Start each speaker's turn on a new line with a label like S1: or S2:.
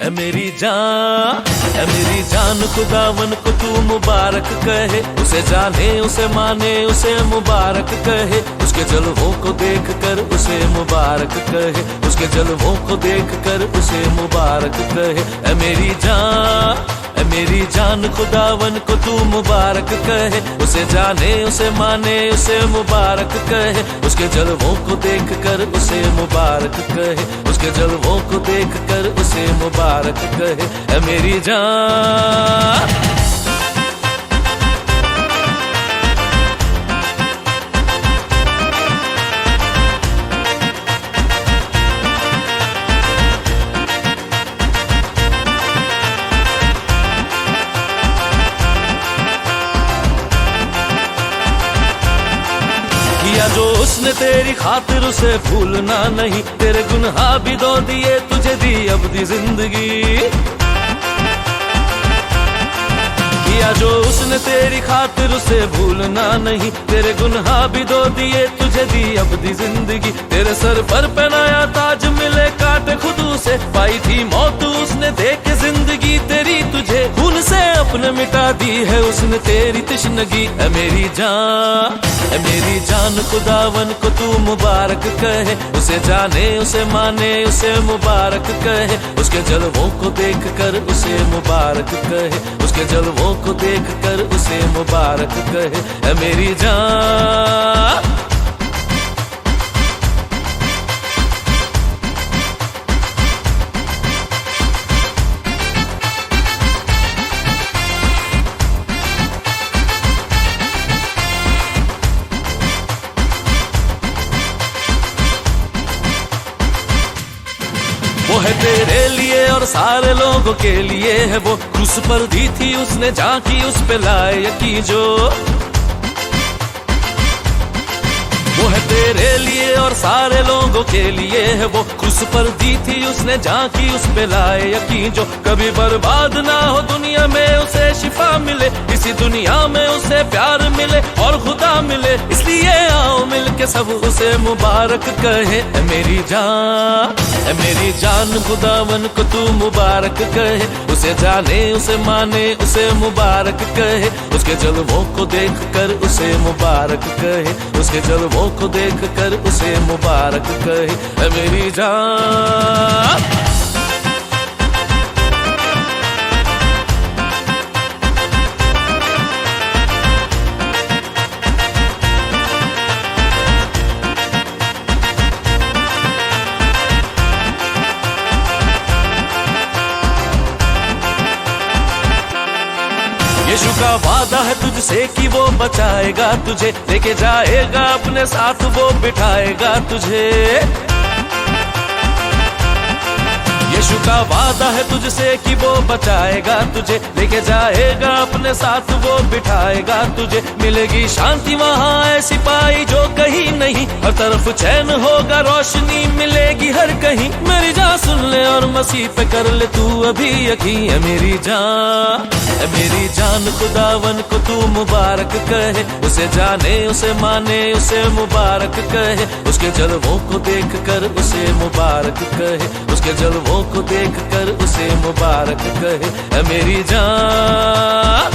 S1: है मेरी जान खुदावन को तू मुबारक कहे। उसे जाने उसे माने उसे मुबारक कहे। उसके जलवों को देख कर उसे मुबारक कहे। उसके जलवों को देख कर उसे मुबारक कहे। है मेरी जान खुदावन को तू मुबारक कहे। उसे जाने उसे माने उसे मुबारक कहे। उसके जलवों को देख कर उसे मुबारक कहे। उसके जलवों को देख कर उसे मुबारक कहे। है मेरी जान। किया जो उसने तेरी खातिर उसे भूलना नहीं। तेरे गुनाह भी धो दिए तुझे दी अब दी जिंदगी। किया जो उसने तेरी खातिर उसे भूलना नहीं। तेरे गुनाह भी धो दिए तुझे दी अब दी जिंदगी। तेरे सर पर पहनाया ताज मिले काटे खुद से। पाई थी मौत उसने दे के जिंदगी तेरी तुझे। खून से अपने मिटा दी है उसने तेरी तशनगी। है मेरी जान खुदावन को तू मुबारक कहे। उसे जाने उसे माने उसे मुबारक कहे। उसके जलवों को देख कर उसे मुबारक कहे। उसके जलवों को देख कर उसे मुबारक कहे। है मेरी जान। वो है तेरे लिए और सारे लोगों के लिए है। वो क्रूस पर दी थी उसने झांकी उस पे लायकी जो। वो है तेरे लिए और सारे लोगों के लिए है। वो क्रूस पर दी थी उसने झांकी उस पे लायकी जो। कभी बर्बाद ना हो दुनिया में उसे शिफा मिले। इसी दुनिया में उसे प्यार मिले और खुदा मिले। इसलिए आओ मिल के सब उसे मुबारक कहे। है मेरी जान खुदावन को तू मुबारक कहे। उसे जाने उसे माने उसे मुबारक कहे। उसके जलवों को देख कर उसे मुबारक कहे। उसके जलवों को देख कर उसे मुबारक कहे। है मेरी जान। यीशु का वादा है तुझसे कि वो बचाएगा तुझे। लेके जाएगा अपने साथ वो बिठाएगा तुझे। यीशु का वादा है तुझसे कि वो बचाएगा तुझे। लेके जाएगा अपने साथ वो बिठाएगा तुझे। मिलेगी शांति वहाँ ऐसी पाई जो कहीं नहीं। हर तरफ चैन होगा रोशनी मिलेगी हर कहीं। मेरी जान सुन ले और मसीह पे कर ले तू अभी यकीन। है मेरी जान खुदावन को तू मुबारक कहे। उसे जाने उसे माने उसे मुबारक कहे। उसके जलवों को देख कर उसे मुबारक कहे। उसके जलवों को देख कर उसे मुबारक कहे। है मेरी जान।